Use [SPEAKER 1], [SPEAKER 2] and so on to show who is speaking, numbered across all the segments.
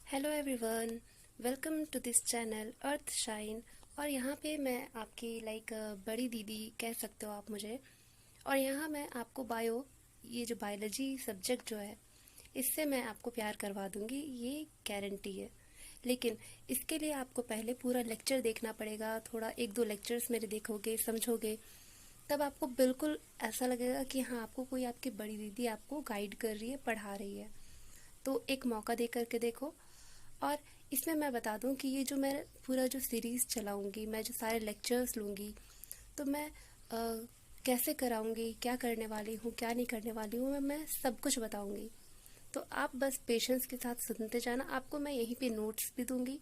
[SPEAKER 1] Hello everyone, welcome to this channel Earth Shine. और यहाँ पे मैं आपकी बड़ी दीदी कह सकते हो आप मुझे। और यहाँ मैं आपको ये जो बायोलॉजी सब्जेक्ट जो है इससे मैं आपको प्यार करवा दूँगी, ये गारंटी है। लेकिन इसके लिए आपको पहले पूरा लेक्चर देखना पड़ेगा। थोड़ा एक दो लेक्चर्स मेरे देखोगे, समझोगे, तब आपको बिल्कुल ऐसा लगेगा कि हाँ, आपको कोई आपकी बड़ी दीदी आपको गाइड कर रही है, पढ़ा रही है। तो एक मौका दे करके देखो। और इसमें मैं बता दूं कि ये जो मैं पूरा जो सीरीज़ चलाऊंगी, मैं जो सारे लेक्चर्स लूँगी, तो मैं कैसे कराऊंगी, क्या करने वाली हूँ, क्या नहीं करने वाली हूँ, मैं सब कुछ बताऊंगी। तो आप बस पेशेंस के साथ सुनते जाना। आपको मैं यहीं पे नोट्स भी दूंगी।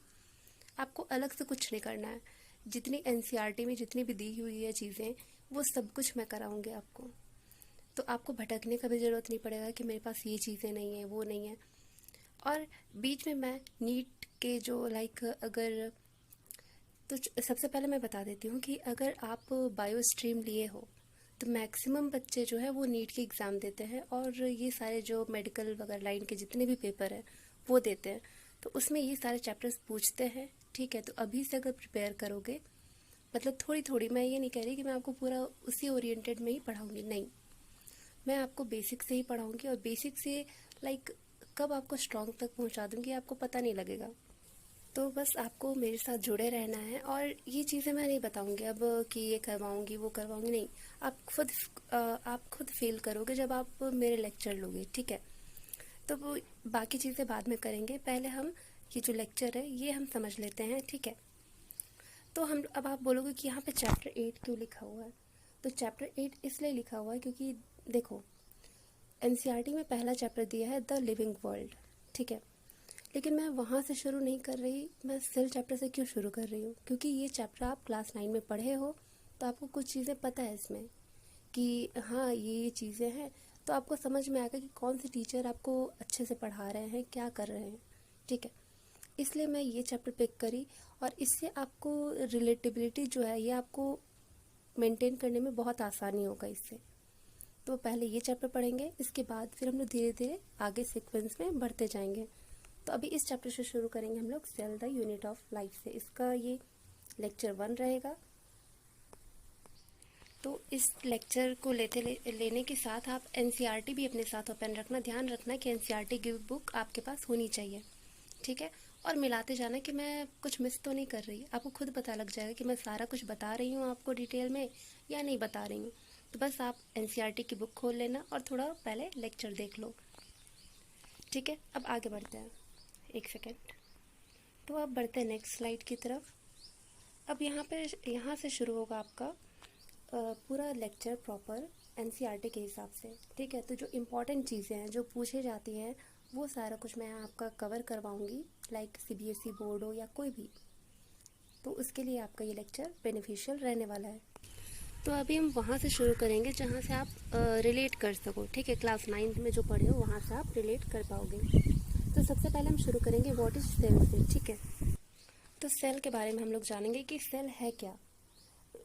[SPEAKER 1] आपको अलग से कुछ नहीं करना है। जितनी एनसीईआरटी में जितनी भी दी हुई है चीज़ें, वो सब कुछ मैं कराऊंगी आपको। तो आपको भटकने का भी ज़रूरत नहीं पड़ेगा कि मेरे पास ये चीज़ें नहीं है, वो नहीं है। और बीच में मैं नीट के जो अगर तो सबसे पहले मैं बता देती हूँ कि अगर आप बायो स्ट्रीम लिए हो तो मैक्सिमम बच्चे जो है वो नीट के एग्ज़ाम देते हैं, और ये सारे जो मेडिकल वगैरह लाइन के जितने भी पेपर हैं वो देते हैं। तो उसमें ये सारे चैप्टर्स पूछते हैं। ठीक है, तो अभी से अगर प्रिपेयर करोगे, मतलब थोड़ी थोड़ी, मैं ये नहीं कह रही कि मैं आपको पूरा उसी ओरिएंटेड में ही पढ़ाऊँगी, नहीं। मैं आपको बेसिक से ही पढ़ाऊँगी, और बेसिक से कब आपको स्ट्रॉन्ग तक पहुँचा दूँगी आपको पता नहीं लगेगा। तो बस आपको मेरे साथ जुड़े रहना है। और ये चीज़ें मैं नहीं बताऊंगी अब कि ये करवाऊंगी वो करवाऊंगी, नहीं। आप खुद फील करोगे जब आप मेरे लेक्चर लोगे, ठीक है। तो वो बाकी चीज़ें बाद में करेंगे, पहले हम ये जो लेक्चर है ये हम समझ लेते हैं, ठीक है। तो हम अब आप बोलोगे कि यहाँ पे चैप्टर 8 क्यों लिखा हुआ है। तो चैप्टर 8 इसलिए लिखा हुआ है क्योंकि देखो, एनसीईआरटी में पहला चैप्टर दिया है द लिविंग वर्ल्ड, ठीक है। लेकिन मैं वहाँ से शुरू नहीं कर रही, मैं सेल चैप्टर से क्यों शुरू कर रही हूँ, क्योंकि ये चैप्टर आप क्लास 9 में पढ़े हो, तो आपको कुछ चीज़ें पता है इसमें कि हाँ ये चीज़ें हैं। तो आपको समझ में आएगा कि कौन से टीचर आपको अच्छे से पढ़ा रहे हैं, क्या कर रहे हैं, ठीक है। इसलिए मैं ये चैप्टर पिक करी, और इससे आपको रिलेटिबिलिटी जो है ये आपको मेंटेन करने में बहुत आसानी होगा इससे। तो पहले ये चैप्टर पढ़ेंगे, इसके बाद फिर हम लोग धीरे धीरे आगे सीक्वेंस में बढ़ते जाएंगे। तो अभी इस चैप्टर से शुरू करेंगे हम लोग, cell the unit of life से। इसका ये लेक्चर 1 रहेगा। तो इस लेक्चर को लेने के साथ आप एनसीईआरटी भी अपने साथ ओपन रखना। ध्यान रखना कि एनसीईआरटी की बुक आपके पास होनी चाहिए, ठीक है। और मिलाते जाना कि मैं कुछ मिस तो नहीं कर रही। आपको खुद पता लग जाएगा कि मैं सारा कुछ बता रही हूँ आपको डिटेल में या नहीं बता रही हूँ। तो बस आप एनसीईआरटी की बुक खोल लेना और थोड़ा पहले लेक्चर देख लो, ठीक है। अब आगे बढ़ते हैं, एक सेकेंड। तो अब बढ़ते हैं नेक्स्ट स्लाइड की तरफ। अब यहाँ से शुरू होगा आपका पूरा लेक्चर प्रॉपर एनसीईआरटी के हिसाब से, ठीक है। तो जो इम्पोर्टेंट चीज़ें हैं जो पूछे जाती हैं वो सारा कुछ मैं यहाँ आपका कवर करवाऊँगी, लाइक सीबीएसई बोर्ड हो या कोई भी। तो उसके लिए आपका ये लेक्चर बेनिफिशियल रहने वाला है। तो अभी हम वहाँ से शुरू करेंगे जहाँ से आप रिलेट कर सको, ठीक है। क्लास 9 में जो पढ़े हो वहाँ से आप रिलेट कर पाओगे। तो सबसे पहले हम शुरू करेंगे व्हाट इज सेल से, ठीक है। तो सेल के बारे में हम लोग जानेंगे कि सेल है क्या।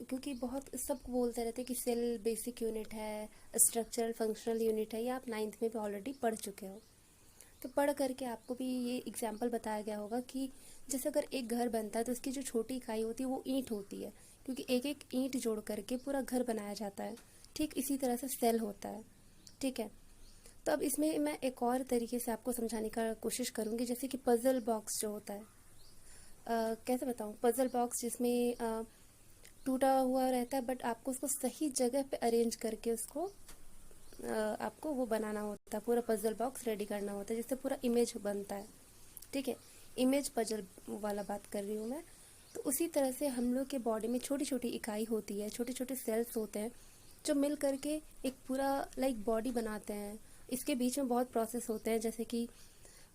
[SPEAKER 1] क्योंकि बहुत सब बोलते रहते हैं कि सेल बेसिक यूनिट है, स्ट्रक्चरल फंक्शनल यूनिट है। ये आप 9th में भी ऑलरेडी पढ़ चुके हो। तो पढ़ करके आपको भी ये एग्जाम्पल बताया गया होगा कि जैसे अगर एक घर बनता है तो उसकी जो छोटी इकाई होती है वो ईंट होती है, क्योंकि एक एक ईंट जोड़ करके पूरा घर बनाया जाता है। ठीक इसी तरह से सेल होता है, ठीक है। तो अब इसमें मैं एक और तरीके से आपको समझाने का कोशिश करूँगी, जैसे कि पजल बॉक्स जो होता है। कैसे बताऊँ, पजल बॉक्स जिसमें टूटा हुआ रहता है, बट आपको उसको सही जगह पे अरेंज करके उसको आपको वो बनाना होता है, पूरा पजल बॉक्स रेडी करना होता है, जिससे पूरा इमेज बनता है, ठीक है। इमेज पजल वाला बात कर रही हूँ मैं। तो उसी तरह से हम लोग के बॉडी में छोटी छोटी इकाई होती है, छोटे छोटे सेल्स होते हैं जो मिल करके एक पूरा बॉडी बनाते हैं। इसके बीच में बहुत प्रोसेस होते हैं, जैसे कि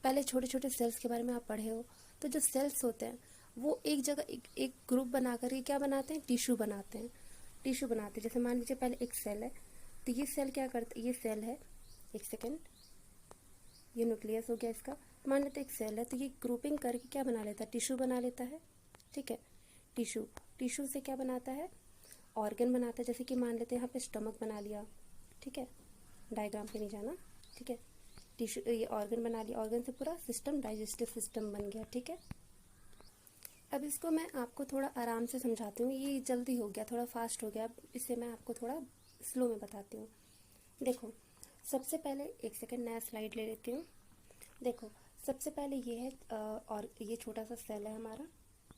[SPEAKER 1] पहले छोटे छोटे सेल्स के बारे में आप पढ़े हो। तो जो सेल्स होते हैं वो एक जगह एक ग्रुप बना करके क्या बनाते हैं, टिश्यू बनाते हैं। टिश्यू बनाते हैं, जैसे मान लीजिए पहले एक सेल है, तो ये सेल क्या करता है, ये सेल है, एक सेकेंड, ये न्यूक्लियस हो गया इसका। मान लेते एक सेल है, तो ये ग्रुपिंग करके क्या बना लेता है, टिश्यू बना लेता है, ठीक है। टिश्यू टिश्यू से क्या बनाता है, ऑर्गन बनाता है। जैसे कि मान लेते हैं यहाँ पे स्टमक बना लिया, ठीक है। डायग्राम पे नहीं जाना, ठीक है। टिश्यू, ये ऑर्गन बना लिया, ऑर्गन से पूरा सिस्टम डाइजेस्टिव सिस्टम बन गया। ठीक है, अब इसको मैं आपको थोड़ा आराम से समझाती हूँ। ये जल्दी हो गया, थोड़ा फास्ट हो गया, अब इससे मैं आपको थोड़ा स्लो में बताती हूँ। देखो, सबसे पहले एक सेकंड नया स्लाइड ले लेती हूँ। देखो, सबसे पहले ये है और ये छोटा सा सेल है हमारा,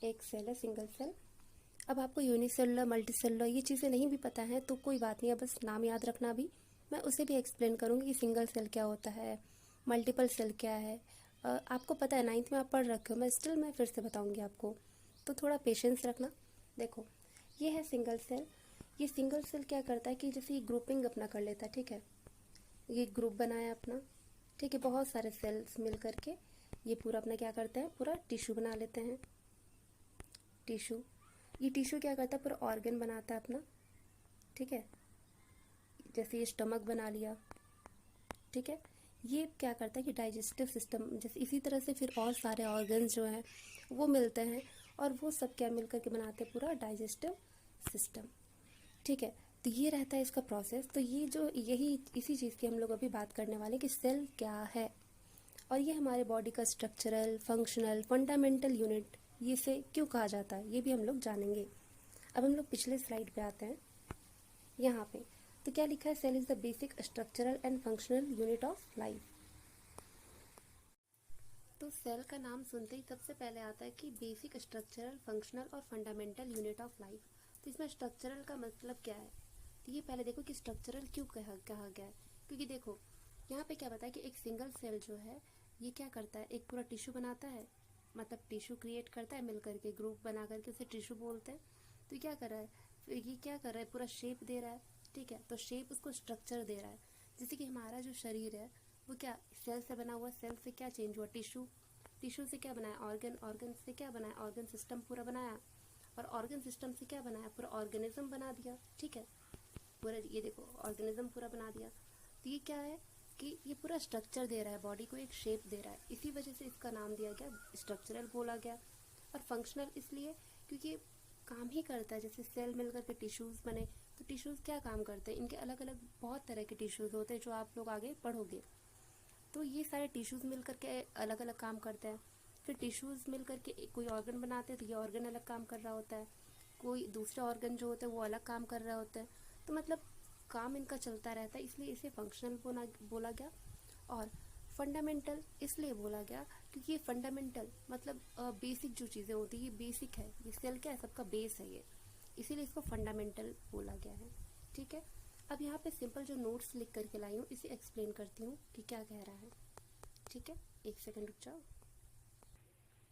[SPEAKER 1] एक सेल है सिंगल सेल। अब आपको यूनिसेलुलर मल्टी सेलुलर ये चीज़ें नहीं भी पता है तो कोई बात नहीं है, बस नाम याद रखना। भी मैं उसे भी एक्सप्लेन करूँगी कि सिंगल सेल क्या होता है, मल्टीपल सेल क्या है। आपको पता है, 9th में आप पढ़ रखे हो, मैं फिर से बताऊँगी आपको, तो थोड़ा पेशेंस रखना। देखो, ये है सिंगल सेल। ये सिंगल सेल क्या करता है कि जैसे ये ग्रुपिंग अपना कर लेता है। ठीक है, ये ग्रुप बनाया अपना। ठीक है, बहुत सारे सेल्स मिल करके ये पूरा अपना क्या करते हैं, पूरा टिश्यू बना लेते हैं। टिश्यू, ये टिश्यू क्या करता है, पूरा ऑर्गन बनाता है अपना। ठीक है, जैसे ये स्टमक बना लिया। ठीक है, ये क्या करता है कि डाइजेस्टिव सिस्टम, जैसे इसी तरह से फिर और सारे ऑर्गन्स जो हैं वो मिलते हैं और वो सब क्या मिल करके बनाते हैं, पूरा डाइजेस्टिव सिस्टम। ठीक है, तो ये रहता है इसका प्रोसेस। तो ये जो यही इसी चीज़ की हम लोग अभी बात करने वाले हैं कि सेल क्या है, और ये हमारे बॉडी का स्ट्रक्चरल, फंक्शनल, फंडामेंटल यूनिट ये इसे क्यों कहा जाता है, ये भी हम लोग जानेंगे। अब हम लोग पिछले स्लाइड पे आते हैं। यहाँ पे तो क्या लिखा है, cell is the basic structural and functional unit of life. तो सेल का नाम सुनते ही सबसे पहले आता है कि बेसिक स्ट्रक्चरल, फंक्शनल और फंडामेंटल यूनिट ऑफ लाइफ। तो इसमें स्ट्रक्चरल का मतलब क्या है, तो ये पहले देखो कि स्ट्रक्चरल क्यों कहा गया है। क्योंकि देखो, यहाँ पे क्या बताया कि एक सिंगल सेल जो है ये क्या करता है, एक पूरा टिश्यू बनाता है, मतलब टिश्यू क्रिएट करता है मिल करके, ग्रुप बना करके उसे टिश्यू बोलते हैं। तो क्या कर रहा है, ये क्या कर रहा है, पूरा शेप दे रहा है। ठीक है, तो शेप उसको स्ट्रक्चर दे रहा है। जैसे कि हमारा जो शरीर है वो क्या सेल से बना हुआ, सेल से क्या चेंज हुआ, टिश्यू, टिश्यू से क्या बनाया, ऑर्गन, ऑर्गन से क्या बनाया, ऑर्गन सिस्टम पूरा बनाया, और ऑर्गन सिस्टम से क्या बनाया, पूरा ऑर्गेनिज्म बना दिया। ठीक है, पूरा ये देखो ऑर्गेनिज्म पूरा बना दिया। तो ये क्या है कि ये पूरा स्ट्रक्चर दे रहा है, बॉडी को एक शेप दे रहा है, इसी वजह से इसका नाम दिया गया, स्ट्रक्चरल बोला गया। और फंक्शनल इसलिए क्योंकि ये काम ही करता है, जैसे सेल मिलकर के टिश्यूज़ बने, तो टिश्यूज़ क्या काम करते हैं, इनके अलग अलग बहुत तरह के टिश्यूज़ होते हैं जो आप लोग आगे पढ़ोगे। तो ये सारे टिश्यूज़ मिल करके अलग अलग काम करते हैं। फिर टिश्यूज़ मिल करके कोई ऑर्गन बनाते हैं, तो ये ऑर्गन अलग काम कर रहा होता है, कोई दूसरे ऑर्गन जो होते हैं वो अलग काम कर रहे होते हैं। तो मतलब काम इनका चलता रहता है, इसलिए इसे फंक्शनल बोला गया। और फंडामेंटल इसलिए बोला गया क्योंकि ये फंडामेंटल मतलब बेसिक जो चीज़ें होती है, ये बेसिक है, ये सेल क्या है, सबका बेस है ये, इसीलिए इसको फंडामेंटल बोला गया है। ठीक है, अब यहाँ पे सिंपल जो नोट्स लिख करके लाई हूँ इसे एक्सप्लेन करती हूँ कि क्या कह रहा है। ठीक है, एक सेकंड रुक जाओ।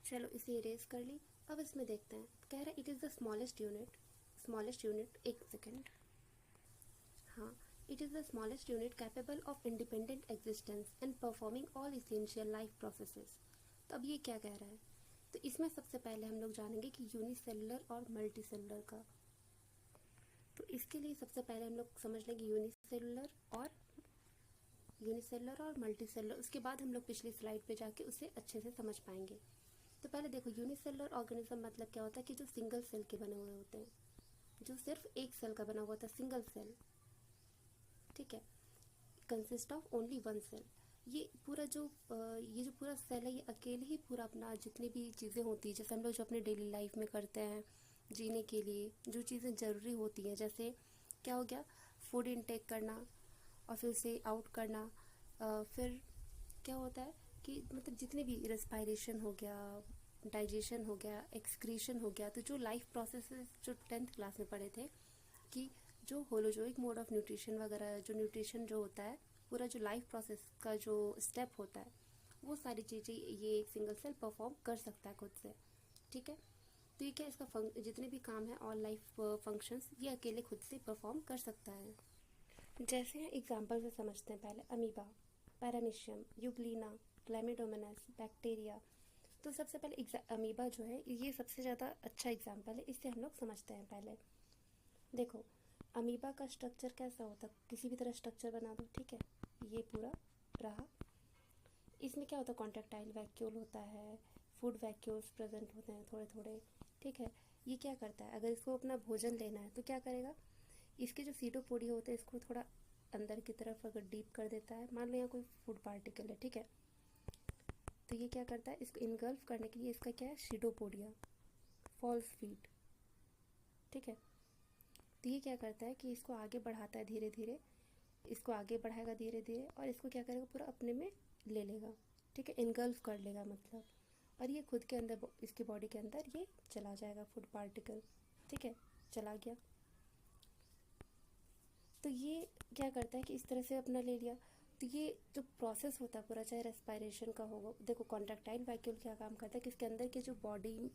[SPEAKER 1] चलो इसे इरेज कर ली। अब इसमें देखते हैं, कह रहा है it is the smallest unit, एक सेकंड, हाँ, it is the smallest unit capable of independent existence and performing all essential life processes। तो अब ये क्या कह रहा है, तो इसमें सबसे पहले हम लोग जानेंगे कि यूनिसेलुलर और मल्टीसेलुलर का। तो इसके लिए सबसे पहले हम लोग समझ लेंगे यूनिसेलुलर और मल्टीसेलुलर, उसके बाद हम लोग पिछली स्लाइड पे जाके उसे अच्छे से समझ पाएंगे। तो पहले देखो, यूनिसेलुलर ऑर्गेनिज्म मतलब क्या होता है कि जो सिंगल सेल के बने हुए होते हैं, जो सिर्फ एक सेल का बना हुआ था, सिंगल सेल। ठीक है, consist of only one cell. ये पूरा जो पूरा सेल है ये अकेले ही पूरा अपना जितनी भी चीज़ें होती है, जैसे हम लोग जो अपने डेली लाइफ में करते हैं जीने के लिए जो चीज़ें ज़रूरी होती हैं, जैसे क्या हो गया, फूड इनटेक करना और फिर उसे आउट करना, फिर क्या होता है कि मतलब जितने भी रेस्पायरेशन हो गया, डाइजेशन हो गया, एक्सक्रीशन हो गया, तो जो लाइफ प्रोसेसेस जो 10th क्लास में पढ़े थे कि जो होलोजोइक मोड ऑफ न्यूट्रिशन वगैरह, जो न्यूट्रिशन जो होता है, पूरा जो लाइफ प्रोसेस का जो स्टेप होता है, वो सारी चीज़ें ये एक सिंगल सेल परफॉर्म कर सकता है खुद से। ठीक है, तो ये क्या इसका जितने भी काम है ऑल लाइफ फंक्शंस ये अकेले खुद से परफॉर्म कर सकता है। जैसे एग्जांपल से समझते हैं पहले, अमीबा, पैरामीशियम, यूग्लिना, क्लैमिडोमोनास, बैक्टीरिया। तो सबसे पहले अमीबा जो है ये सबसे ज़्यादा अच्छा एग्जाम्पल है, इससे हम लोग समझते हैं। पहले देखो अमीबा का स्ट्रक्चर कैसा होता है, किसी भी तरह स्ट्रक्चर बना दो। ठीक है, ये पूरा रहा, इसमें क्या होता है, कॉन्ट्रैक्टाइल वैक्यूल होता है, फूड वैक्यूल्स प्रेजेंट होते हैं थोड़े थोड़े। ठीक है, ये क्या करता है, अगर इसको अपना भोजन लेना है तो क्या करेगा, इसके जो सीटोपोडिया होते हैं इसको थोड़ा अंदर की तरफ अगर डीप कर देता है, मान लो यहाँ कोई फूड पार्टिकल है, ठीक है, तो ये क्या करता है, इसको इनगल्फ करने के लिए इसका क्या है, सीडोपोडिया, फॉल्स फीट, ठीक है। तो ये क्या करता है कि इसको आगे बढ़ाता है धीरे धीरे, इसको आगे बढ़ाएगा धीरे धीरे, और इसको क्या करेगा, पूरा अपने में ले लेगा, ठीक है, इनगल्फ कर लेगा मतलब, और ये खुद के अंदर, इसकी बॉडी के अंदर ये चला जाएगा फूड पार्टिकल, ठीक है, चला गया। तो ये क्या करता है कि इस तरह से अपना ले लिया। तो ये जो प्रोसेस होता है पूरा, चाहे रेस्पिरेशन का होगा, देखो कॉन्ट्रैक्टाइल वैक्यूल क्या काम करता है कि इसके अंदर के जो बॉडी,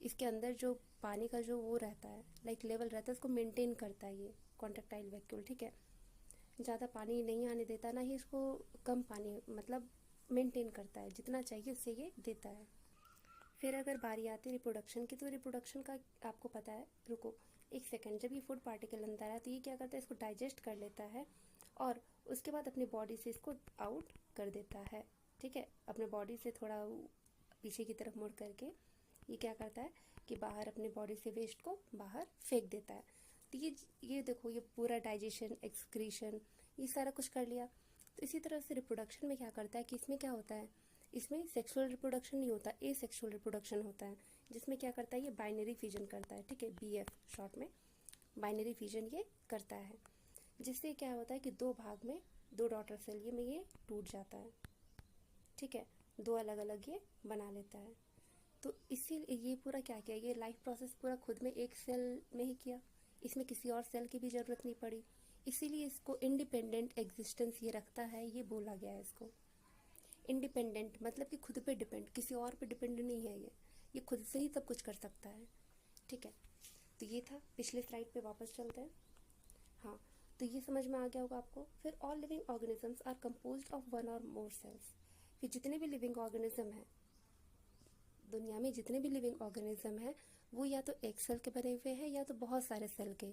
[SPEAKER 1] इसके अंदर जो पानी का जो वो रहता है, लाइक लेवल रहता है, उसको मेंटेन करता है ये कॉन्ट्रैक्टाइल वैक्यूल, ठीक है। ज़्यादा पानी नहीं आने देता, ना ही इसको कम पानी, मतलब मेंटेन करता है, जितना चाहिए उससे ये देता है। फिर अगर बारी आती है रिप्रोडक्शन की, तो रिप्रोडक्शन का आपको पता है, रुको एक सेकंड, जब ये फूड पार्टिकल अंदर है तो ये क्या करता है, इसको डाइजेस्ट कर लेता है और उसके बाद अपनी बॉडी से इसको आउट कर देता है, ठीक है, अपने बॉडी से थोड़ा पीछे की तरफ मुड़ करके ये क्या करता है कि बाहर अपने बॉडी से वेस्ट को बाहर फेंक देता है। तो ये देखो, ये पूरा डाइजेशन, एक्सक्रीशन, ये सारा कुछ कर लिया। तो इसी तरह से रिप्रोडक्शन में क्या करता है कि इसमें क्या होता है, इसमें सेक्सुअल रिप्रोडक्शन नहीं होता, ए सेक्सुअल रिप्रोडक्शन होता है, जिसमें क्या करता है, ये बाइनरी फिजन करता है, ठीक है, BF शॉर्ट में बाइनरी फिजन ये करता है, जिससे क्या होता है कि दो भाग में, दो डॉटर सेल ये में ये टूट जाता है, ठीक है, दो अलग अलग ये बना लेता है। तो इसीलिए ये पूरा क्या किया, ये लाइफ प्रोसेस पूरा खुद में एक सेल में ही किया, इसमें किसी और सेल की भी ज़रूरत नहीं पड़ी, इसीलिए इसको इंडिपेंडेंट एग्जिस्टेंस ये रखता है, ये बोला गया है इसको। इंडिपेंडेंट मतलब कि खुद पे डिपेंड, किसी और पे डिपेंड नहीं है, ये खुद से ही सब कुछ कर सकता है, ठीक है। तो ये था, पिछले स्लाइड पे वापस चलते हैं। हाँ, तो ये समझ में आ गया होगा आपको। फिर all living organisms are composed of one और मोर सेल्स। फिर जितने भी लिविंग ऑर्गेनिज्म हैं दुनिया में, जितने भी लिविंग ऑर्गेनिज्म हैं वो या तो एक सेल के बने हुए हैं या तो बहुत सारे सेल के,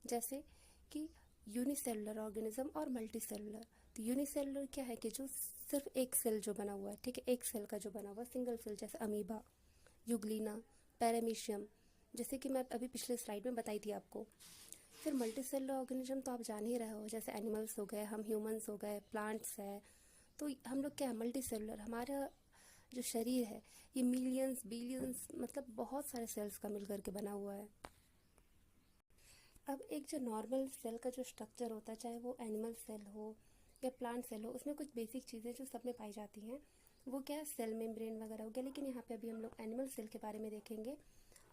[SPEAKER 1] जैसे कि यूनिसेलुलर ऑर्गेनिज्म और मल्टी सेलुलर। तो यूनिसेलुलर क्या है कि जो सिर्फ एक सेल जो बना हुआ है, ठीक है, एक सेल का जो बना हुआ है, सिंगल सेल, जैसे अमीबा, यूग्लिना, पैरामीशियम, जैसे कि मैं अभी पिछले स्लाइड में बताई थी आपको। फिर मल्टी सेलुलर ऑर्गेनिज्म तो आप जान ही रहे हो, जैसे एनिमल्स हो गए, हम ह्यूमंस हो गए, प्लांट्स है। तो हम लोग क्या है, मल्टी सेलुलर, हमारा जो शरीर है ये मिलियंस बिलियंस मतलब बहुत सारे सेल्स का मिलकर के बना हुआ है। अब एक जो नॉर्मल सेल का जो स्ट्रक्चर होता है, चाहे वो एनिमल सेल हो या प्लांट सेल हो, उसमें कुछ बेसिक चीज़ें जो सब में पाई जाती हैं, वो क्या है, सेल मेम्ब्रेन वगैरह हो गया। लेकिन यहाँ पे अभी हम लोग एनिमल सेल के बारे में देखेंगे।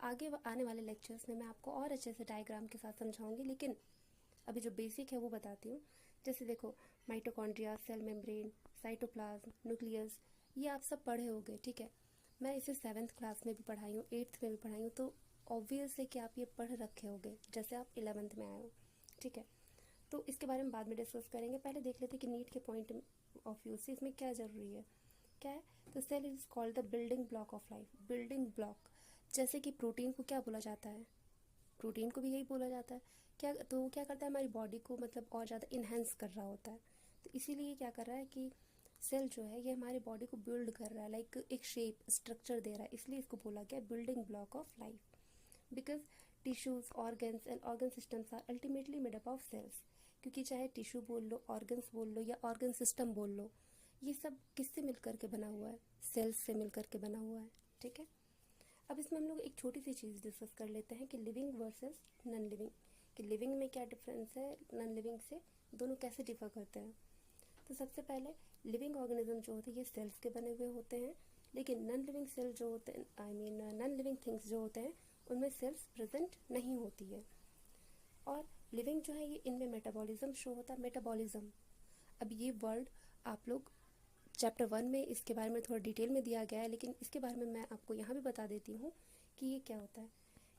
[SPEAKER 1] आगे आने वाले लेक्चर्स में मैं आपको और अच्छे से डायग्राम के साथ समझाऊंगी, लेकिन अभी जो बेसिक है वो बताती हूँ। जैसे देखो, mitochondria, cell membrane, cytoplasm, nucleus, ये आप सब पढ़े होंगे, ठीक है। मैं इसे 7th क्लास में भी पढ़ाई हूँ, 8th में भी पढ़ाई हूँ, तो ऑब्वियस है कि आप ये पढ़ रखे होंगे जैसे आप 11th में आए हो, ठीक है। तो इसके बारे में बाद में डिस्कस करेंगे। पहले देख लेते हैं कि नीट के पॉइंट ऑफ व्यू से इसमें क्या ज़रूरी है, क्या है। तो cell is called the building block of life. Building block, जैसे कि प्रोटीन को क्या बोला जाता है, प्रोटीन को भी यही बोला जाता है क्या, तो वो क्या करता है, हमारी बॉडी को मतलब और ज़्यादा इन्हेंस कर रहा होता है। तो इसीलिए क्या कर रहा है कि सेल जो है ये हमारी बॉडी को बिल्ड कर रहा है, लाइक एक शेप स्ट्रक्चर दे रहा है, इसलिए इसको बोला गया building block of life. Because tissues, organs and organ systems are ultimately made up of cells. क्योंकि चाहे टिश्यू बोल लो, ऑर्गन्स बोल लो या ऑर्गन सिस्टम बोल लो, ये सब किससे मिलकर के बना हुआ है, सेल्स से मिलकर के बना हुआ है, ठीक है। अब इसमें हम लोग एक छोटी सी चीज़ डिस्कस कर लेते हैं कि लिविंग वर्सेस नॉन लिविंग, कि लिविंग में क्या डिफरेंस है, नॉन लिविंग से दोनों कैसे डिफर करते हैं। तो सबसे पहले लिविंग ऑर्गेनिज्म जो होते हैं ये सेल्स के बने हुए होते हैं, लेकिन नॉन लिविंग सेल जो होते हैं, नॉन लिविंग थिंग्स जो होते हैं उनमें सेल्स प्रेजेंट नहीं होती है। और लिविंग जो है ये इनमें मेटाबॉलिज्म शो होता है। मेटाबॉलिज्म, अब ये वर्ड आप लोग चैप्टर 1 में इसके बारे में थोड़ा डिटेल में दिया गया है, लेकिन इसके बारे में मैं आपको यहाँ भी बता देती हूँ कि ये क्या होता है।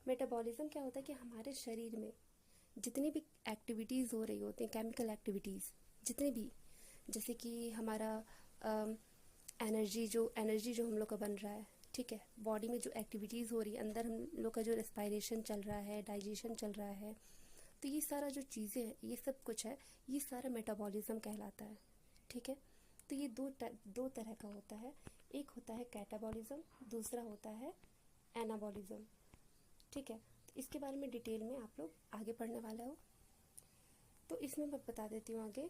[SPEAKER 1] मेटाबॉलिज्म क्या होता है कि हमारे शरीर में जितनी भी एक्टिविटीज़ हो रही होती हैं, केमिकल एक्टिविटीज़ जितनी भी, जैसे कि हमारा एनर्जी जो हम लोग का बन रहा है, ठीक है, बॉडी में जो एक्टिविटीज़ हो रही है, अंदर हम लोग का जो रेस्पिरेशन चल रहा है, डाइजेशन चल रहा है, तो ये सारा जो चीज़ें हैं, ये सब कुछ है, ये सारा मेटाबॉलिज्म कहलाता है, ठीक है। तो ये दो तरह का होता है, एक होता है कैटाबॉलिज्म, दूसरा होता है एनाबॉलिज्म, ठीक है। तो इसके बारे में डिटेल में आप लोग आगे पढ़ने वाले हो। तो इसमें मैं बता देती हूँ आगे।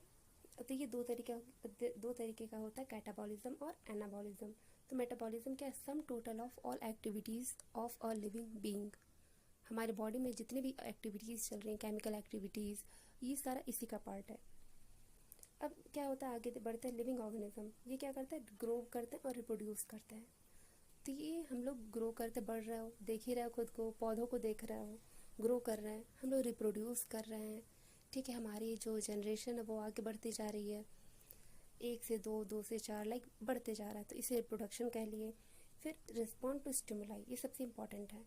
[SPEAKER 1] तो ये दो तरीके का होता है, कैटाबॉलिज्म और एनाबॉलिज्म। तो मेटाबॉलिज्म क्या है? Sum total of all activities of a living being. हमारे बॉडी में जितनी भी एक्टिविटीज़ चल रही हैं, केमिकल एक्टिविटीज़, ये सारा इसी का पार्ट है। अब क्या होता है, आगे बढ़ते हैं। लिविंग ऑर्गेनिज्म ये क्या करता है? ग्रो करते हैं और रिप्रोड्यूस करते हैं। तो ये हम लोग ग्रो करते, बढ़ रहे हो, देख ही रहे हो खुद को, पौधों को देख रहे हो, ग्रो कर रहे हैं, हम लोग रिप्रोड्यूस कर रहे हैं। ठीक है, हमारी जो जनरेशन है वो आगे बढ़ती जा रही है, 1 से 2, 2 से 4, लाइक बढ़ते जा रहा है, तो इसे रिप्रोडक्शन कह लिए। फिर रिस्पॉन्ड टू स्टिमुलाई, ये सबसे इम्पॉर्टेंट है,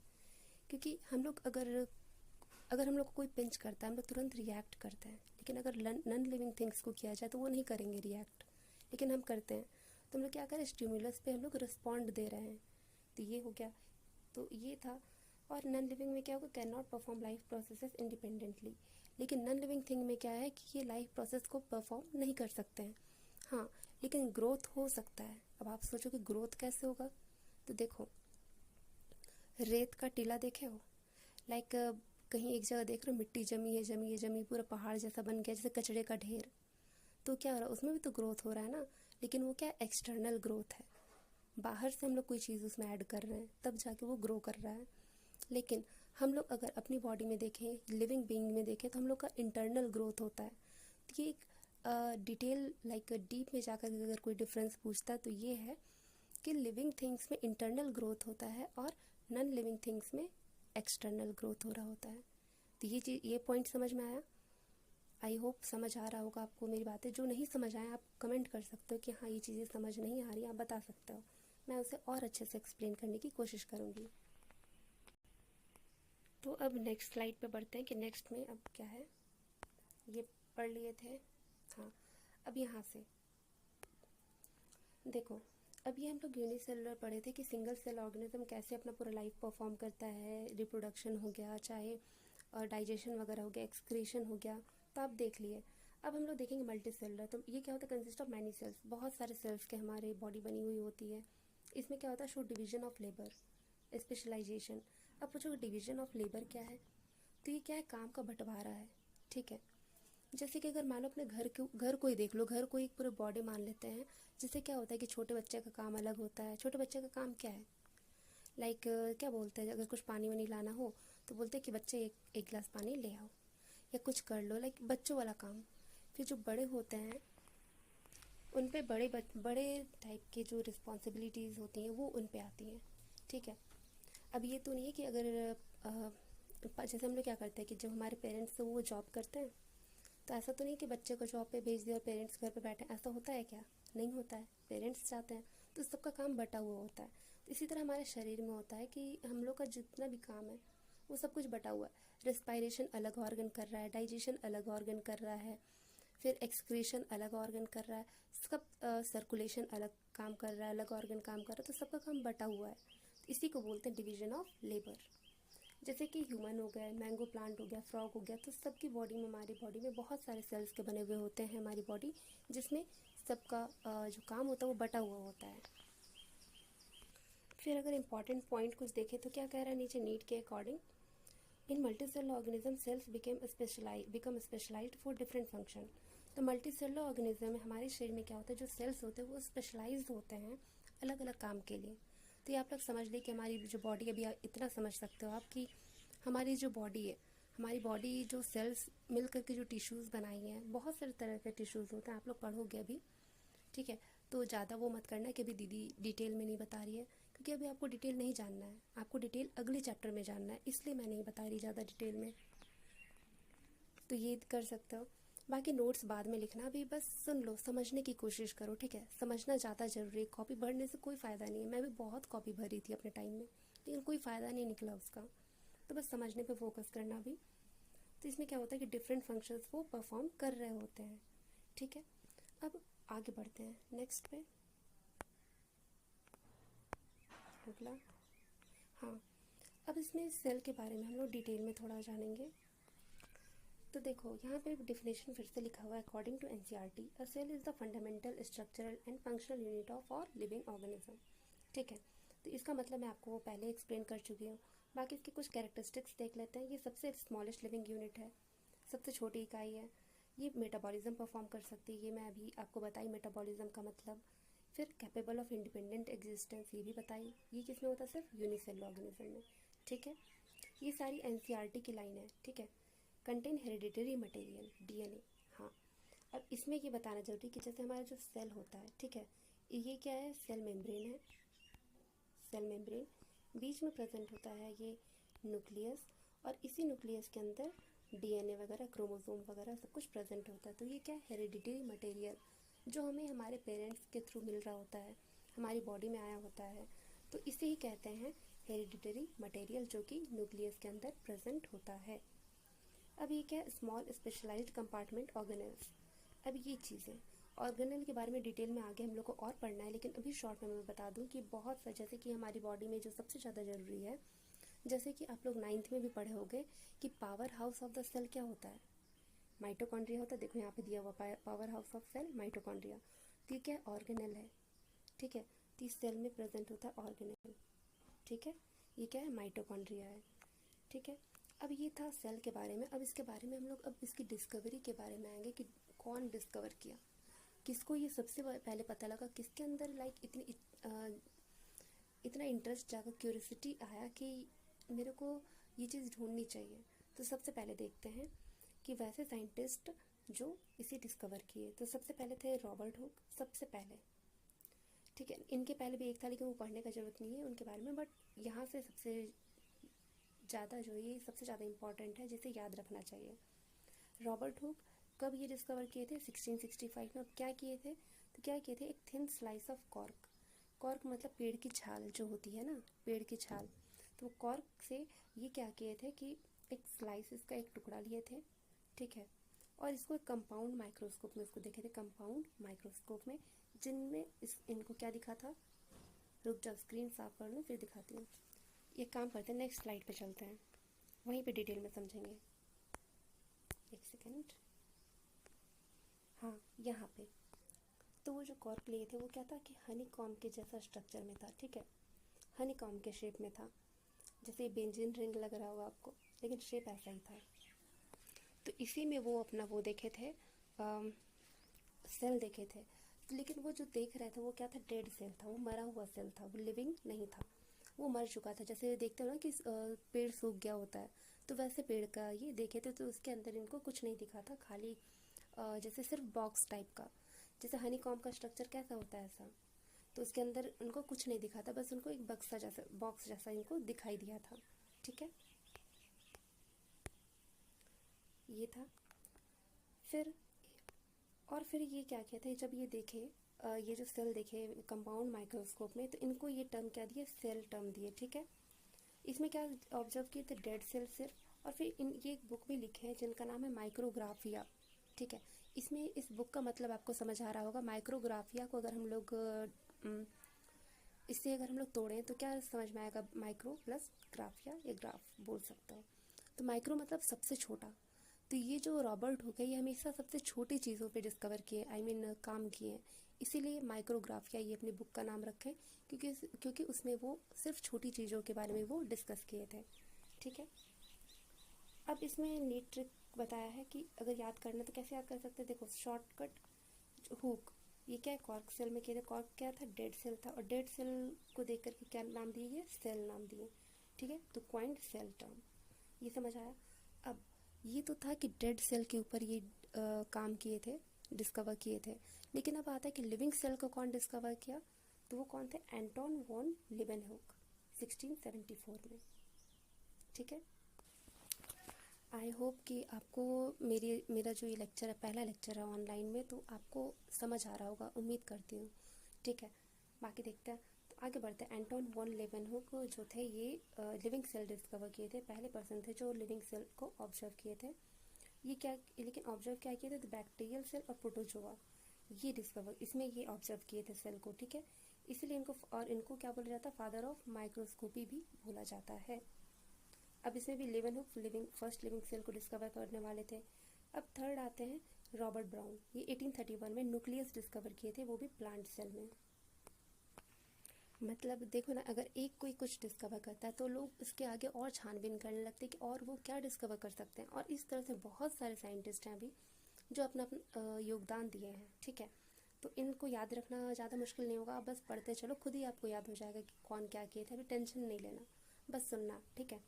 [SPEAKER 1] क्योंकि हम लोग अगर हम लोग को कोई पिंच करता है हम लोग तुरंत रिएक्ट करते हैं, लेकिन अगर नॉन लिविंग थिंग्स को किया जाए तो वो नहीं करेंगे रिएक्ट, लेकिन हम करते हैं। तो हम लोग क्या करें, स्टिमुलस पे हम लोग रिस्पॉन्ड दे रहे हैं। तो ये हो गया, तो ये था। और नॉन लिविंग में क्या होगा, can not perform life processes independently. लेकिन नॉन लिविंग थिंग में क्या है कि ये लाइफ प्रोसेस को परफॉर्म नहीं कर सकते हैं। हाँ, लेकिन ग्रोथ हो सकता है। अब आप सोचो कि ग्रोथ कैसे होगा, तो देखो, रेत का टीला देखे हो, लाइक कहीं एक जगह देख रहे हो मिट्टी जमी है, जमी है, जमी, पूरा पहाड़ जैसा बन गया, जैसे कचड़े का ढेर। तो क्या हो रहा है, उसमें भी तो ग्रोथ हो रहा है ना, लेकिन वो क्या, एक्सटर्नल ग्रोथ है। बाहर से हम लोग कोई चीज़ उसमें ऐड कर रहे हैं तब जाके वो ग्रो कर रहा है। लेकिन हम लोग अगर अपनी बॉडी में देखें, लिविंग बीइंग में देखें, तो हम लोग का इंटरनल ग्रोथ होता है। तो ये एक डिटेल, लाइक डीप में जाकर अगर कोई डिफरेंस पूछता है तो ये है कि लिविंग थिंग्स में इंटरनल ग्रोथ होता है और नॉन लिविंग थिंग्स में एक्सटर्नल ग्रोथ हो रहा होता है। तो ये पॉइंट समझ में आया? आई होप समझ आ रहा होगा आपको मेरी बातें। जो नहीं समझ आए आप कमेंट कर सकते हो कि हाँ ये चीज़ें समझ नहीं आ रही, आप बता सकते हो, मैं उसे और अच्छे से एक्सप्लेन करने की कोशिश करूँगी। तो अब नेक्स्ट स्लाइड पे बढ़ते हैं कि नेक्स्ट में अब क्या है, ये पढ़ लिए थे। हाँ, अब यहाँ से देखो, अब ये हम लोग यूनिसेलुलर पढ़े थे कि सिंगल सेल ऑर्गेनिज्म कैसे अपना पूरा लाइफ परफॉर्म करता है, रिप्रोडक्शन हो गया, चाहे डाइजेशन वगैरह हो गया, एक्सक्रीशन हो गया, तो आप देख लिए। अब हम लोग देखेंगे मल्टी सेलुलर। तो ये क्या होता है, कंसिस्ट ऑफ मैनी सेल्स, बहुत सारे सेल्स के हमारी बॉडी बनी हुई होती है। इसमें क्या होता है, show division of labour, specialisation. अब पूछो डिवीजन ऑफ लेबर क्या है, तो ये क्या है, काम का बंटवारा है। ठीक है, जैसे कि अगर मान लो अपने घर को ही देख लो, घर को एक पूरे बॉडी मान लेते हैं। जिससे क्या होता है कि छोटे बच्चे का काम अलग होता है। छोटे बच्चे का काम क्या है, लाइक क्या बोलते हैं, अगर कुछ पानी वानी लाना हो तो बोलते हैं कि बच्चे एक गिलास पानी ले आओ या कुछ कर लो, लाइक बच्चों वाला काम। फिर जो बड़े होते हैं उन पे बड़े टाइप के जो रिस्पॉन्सिबिलिटीज़ होती हैं वो उन पे आती हैं। ठीक है, अब ये तो नहीं है कि अगर जैसे हम लोग क्या करते हैं कि जब हमारे पेरेंट्स वो जॉब करते हैं तो ऐसा तो नहीं कि बच्चे को जॉब पे भेज दिया और पेरेंट्स घर पे बैठे, ऐसा होता है क्या? नहीं होता है, पेरेंट्स चाहते हैं, तो सबका काम बटा हुआ होता है। तो इसी तरह हमारे शरीर में होता है कि हम लोग का जितना भी काम है वो सब कुछ बटा हुआ है। रेस्पायरेशन अलग ऑर्गन कर रहा है, डाइजेशन अलग ऑर्गन कर रहा है, फिर एक्सक्रीशन अलग ऑर्गन कर रहा है, सब सर्कुलेशन अलग काम कर रहा है, अलग ऑर्गन काम कर रहा है, तो सबका काम बटा हुआ है। तो इसी को बोलते हैं डिवीजन ऑफ लेबर। जैसे कि ह्यूमन हो गए, मैंगो प्लांट हो गया, फ्रॉग हो गया, तो सबकी बॉडी में, हमारी बॉडी में बहुत सारे सेल्स के बने हुए होते हैं हमारी बॉडी, जिसमें सबका जो काम होता है वो बटा हुआ होता है। फिर अगर इम्पॉर्टेंट पॉइंट कुछ देखें तो क्या कह रहा है नीचे, नीड के according, in multicellular organism cells become specialised for different function. तो मल्टीसेलुलर ऑर्गेनिज्म में हमारे शरीर में क्या होता है, जो सेल्स होते हैं वो स्पेशलाइज्ड होते हैं अलग अलग काम के लिए। तो ये आप लोग समझ लें कि हमारी जो बॉडी, अभी इतना समझ सकते हो आप कि हमारी जो बॉडी है, हमारी बॉडी जो सेल्स मिल करके जो टिश्यूज़ बनाई हैं, बहुत सारे तरह के टिश्यूज़ होते हैं, आप लोग पढ़ोगे अभी। ठीक है, तो ज़्यादा वो मत करना कि अभी दीदी डिटेल में नहीं बता रही है, क्योंकि अभी आपको डिटेल नहीं जानना है, आपको डिटेल अगले चैप्टर में जानना है, इसलिए मैं नहीं बता रही ज़्यादा डिटेल में। तो ये कर सकते हो, बाकी नोट्स बाद में लिखना, अभी बस सुन लो, समझने की कोशिश करो। ठीक है, समझना ज़्यादा ज़रूरी है, कॉपी भरने से कोई फ़ायदा नहीं है। मैं भी बहुत कॉपी भरी थी अपने टाइम में, लेकिन कोई फ़ायदा नहीं निकला उसका। तो बस समझने पे फोकस करना भी। तो इसमें क्या होता है कि डिफरेंट फंक्शंस वो परफॉर्म कर रहे होते हैं। ठीक है, अब आगे बढ़ते हैं नेक्स्ट पे, अगला। हाँ, अब इसमें सेल के बारे में हम लोग डिटेल में थोड़ा जानेंगे। तो देखो यहाँ पे डिफिनेशन फिर से लिखा हुआ है, according to NCERT, a cell is the fundamental structural and functional unit of all living organism. ठीक है, तो इसका मतलब मैं आपको वो पहले एक्सप्लेन कर चुकी हूँ। बाकी इसकी कुछ कैरेक्टरिस्टिक्स देख लेते हैं। ये सबसे स्मॉलेस्ट लिविंग यूनिट है, सबसे छोटी इकाई है। ये मेटाबॉलिज्म परफॉर्म कर सकती है, ये मैं अभी आपको बताई मेटाबॉलिज्म का मतलब। फिर कैपेबल ऑफ इंडिपेंडेंट एग्जिस्टेंस, ये भी बताई। ये किस में होता है? सिर्फ यूनिसेलुलर ऑर्गेनिज्म में, ठीक है। ये सारी एनसीईआरटी की लाइन है, ठीक है। Contain hereditary material, DNA. हाँ, अब इसमें ये बताना जरूरी कि जैसे हमारा जो सेल होता है, ठीक है, ये क्या है? सेल मेम्ब्रेन है। सेल मेम्ब्रेन, बीच में प्रेजेंट होता है ये न्यूक्लियस, और इसी न्यूक्लियस के अंदर डीएनए वगैरह, क्रोमोसोम वगैरह सब कुछ प्रेजेंट होता है। तो ये क्या है? हेरिडिटरी मटेरियल, जो हमें हमारे पेरेंट्स के थ्रू मिल रहा होता है, हमारी बॉडी में आया होता है। तो इसे ही कहते हैं हेरिडिटरी मटेरियल, जो कि न्यूक्लियस के अंदर प्रेजेंट होता है। अब ये क्या? Small specialised compartment organelles. अब ये चीज़ें ऑर्गेनल के बारे में डिटेल में आगे हम लोग को और पढ़ना है, लेकिन अभी शॉर्ट में मैं बता दूं कि बहुत सा, जैसे कि हमारी बॉडी में जो सबसे ज़्यादा ज़रूरी है, जैसे कि आप लोग 9th में भी पढ़े होंगे कि powerhouse of the cell क्या होता है? माइटोकॉन्ड्रिया होता है। देखो यहाँ पे दिया हुआ powerhouse of cell mitochondria. तो ये क्या है? ऑर्गेनल है, ठीक है। तो इस सेल में प्रेजेंट होता है ऑर्गेनल, ठीक है। ये क्या है? माइटोकॉन्ड्रिया है, ठीक है। अब ये था सेल के बारे में। अब इसके बारे में हम लोग अब इसकी डिस्कवरी के बारे में आएंगे कि कौन डिस्कवर किया, किसको ये सबसे पहले पता लगा, किसके अंदर इतना इंटरेस्ट जागा, क्यूरियोसिटी आया कि मेरे को ये चीज़ ढूंढनी चाहिए। तो सबसे पहले देखते हैं कि वैसे साइंटिस्ट जो इसे डिस्कवर किए, तो सबसे पहले थे रॉबर्ट हुक, सबसे पहले, ठीक है। इनके पहले भी एक था, लेकिन वो पढ़ने का ज़रूरत नहीं है उनके बारे में, बट यहाँ से सबसे ज़्यादा जो ये सबसे ज़्यादा इम्पॉर्टेंट है, जिसे याद रखना चाहिए। रॉबर्ट हुक कब ये डिस्कवर किए थे? 1665 में। अब क्या किए थे? तो क्या किए थे? एक thin slice of cork. Cork मतलब पेड़ की छाल जो होती है ना, पेड़ की छाल। तो कॉर्क से ये क्या किए थे कि एक स्लाइस, इसका एक टुकड़ा लिए थे, ठीक है। और इसको एक कंपाउंड माइक्रोस्कोप में उसको देखे थे, कंपाउंड माइक्रोस्कोप में, जिनमें इनको क्या दिखा था? रुक जाओ, स्क्रीन साफ कर लूँ फिर दिखाती हूँ। ये काम करते हैं, नेक्स्ट स्लाइड पे चलते हैं, वहीं पे डिटेल में समझेंगे। एक सेकेंड, हाँ यहाँ पे। तो वो जो कॉर्क लिए थे वो क्या था कि हनी कॉम के जैसा स्ट्रक्चर में था, ठीक है। हनी कॉम के शेप में था, जैसे बेंजीन रिंग लग रहा होगा आपको, लेकिन शेप ऐसा ही था। तो इसी में वो अपना वो देखे थे, सेल देखे थे। तो लेकिन वो जो देख रहे थे वो क्या था? डेड सेल था, वो मरा हुआ सेल था, वो लिविंग नहीं था, वो मर चुका था। जैसे देखते हो ना कि पेड़ सूख गया होता है, तो वैसे पेड़ का ये देखे थे। तो उसके अंदर इनको कुछ नहीं दिखा था, खाली जैसे सिर्फ बॉक्स टाइप का, जैसे हनी कॉम का स्ट्रक्चर कैसा होता है ऐसा। तो उसके अंदर उनको कुछ नहीं दिखा था, बस उनको एक बक्सा जैसा, बॉक्स जैसा इनको दिखाई दिया था, ठीक है। ये था। फिर और फिर ये क्या किया था, जब ये देखे, ये जो सेल देखे कंपाउंड माइक्रोस्कोप में, तो इनको ये टर्म क्या दिए? सेल टर्म दिए, ठीक है। इसमें क्या ऑब्जर्व किए थे? डेड सेल सिर्फ। और फिर ये एक बुक भी लिखे हैं जिनका नाम है माइक्रोग्राफिया, ठीक है। इसमें इस बुक का मतलब आपको समझ आ रहा होगा। माइक्रोग्राफिया को अगर हम लोग इससे अगर हम लोग तोड़ें तो क्या समझ में आएगा? माइक्रो प्लस ग्राफिया, या ग्राफ बोल सकते हो। तो माइक्रो मतलब सबसे छोटा। तो ये जो रॉबर्ट हो गए, ये हमेशा सबसे छोटी चीज़ों पे डिस्कवर किए, काम किए हैं। इसीलिए माइक्रोग्राफिया ये अपनी बुक का नाम रखे, क्योंकि उसमें वो सिर्फ छोटी चीज़ों के बारे में वो डिस्कस किए थे, ठीक है। अब इसमें नीट ट्रिक बताया है कि अगर याद करना तो कैसे याद कर सकते हैं। देखो शॉर्टकट, हुक, ये क्या है? कॉर्क सेल में किए थे। कॉर्क क्या था? डेड सेल था, और डेड सेल को देख करके क्या नाम दिए? ये सेल नाम दिए, ठीक है। तो क्वाइंट सेल टर्म, ये समझ आया। अब ये तो था कि डेड सेल के ऊपर ये काम किए थे, डिस्कवर किए थे। लेकिन अब आता है कि लिविंग सेल को कौन डिस्कवर किया? तो वो कौन थे? एंटोन वॉन लिवेनहुक, 1674 में, ठीक है। आई होप कि आपको मेरा जो ये लेक्चर है, पहला लेक्चर है ऑनलाइन में, तो आपको समझ आ रहा होगा, उम्मीद करती हूँ, ठीक है। बाकी देखते हैं, तो आगे बढ़ते हैं। एंटोन वॉन लेवेनहुक जो थे, ये लिविंग सेल डिस्कवर किए थे, पहले पर्सन थे जो लिविंग सेल को ऑब्जर्व किए थे। ये क्या, लेकिन ऑब्जर्व क्या किए थे? तो बैक्टीरियल सेल और प्रोटोजोआ, ये डिस्कवर, इसमें ये ऑब्जर्व किए थे सेल को, ठीक है। इसलिए इनको क्या बोला जाता है? फादर ऑफ माइक्रोस्कोपी भी बोला जाता है। अब इसमें भी लेवेनहुक फर्स्ट लिविंग सेल को डिस्कवर करने वाले थे। अब थर्ड आते हैं रॉबर्ट ब्राउन, ये 1831 में न्यूक्लियस डिस्कवर किए थे, वो भी प्लांट सेल में। मतलब देखो ना, अगर एक कोई कुछ डिस्कवर करता है तो लोग उसके आगे और छानबीन करने लगते हैं कि और वो क्या डिस्कवर कर सकते हैं। और इस तरह से बहुत सारे साइंटिस्ट हैं अभी जो अपना अपना योगदान दिए हैं, ठीक है। तो इनको याद रखना ज़्यादा मुश्किल नहीं होगा, आप बस पढ़ते चलो, खुद ही आपको याद हो जाएगा कि कौन क्या किए थे, अभी टेंशन नहीं लेना, बस सुनना, ठीक है।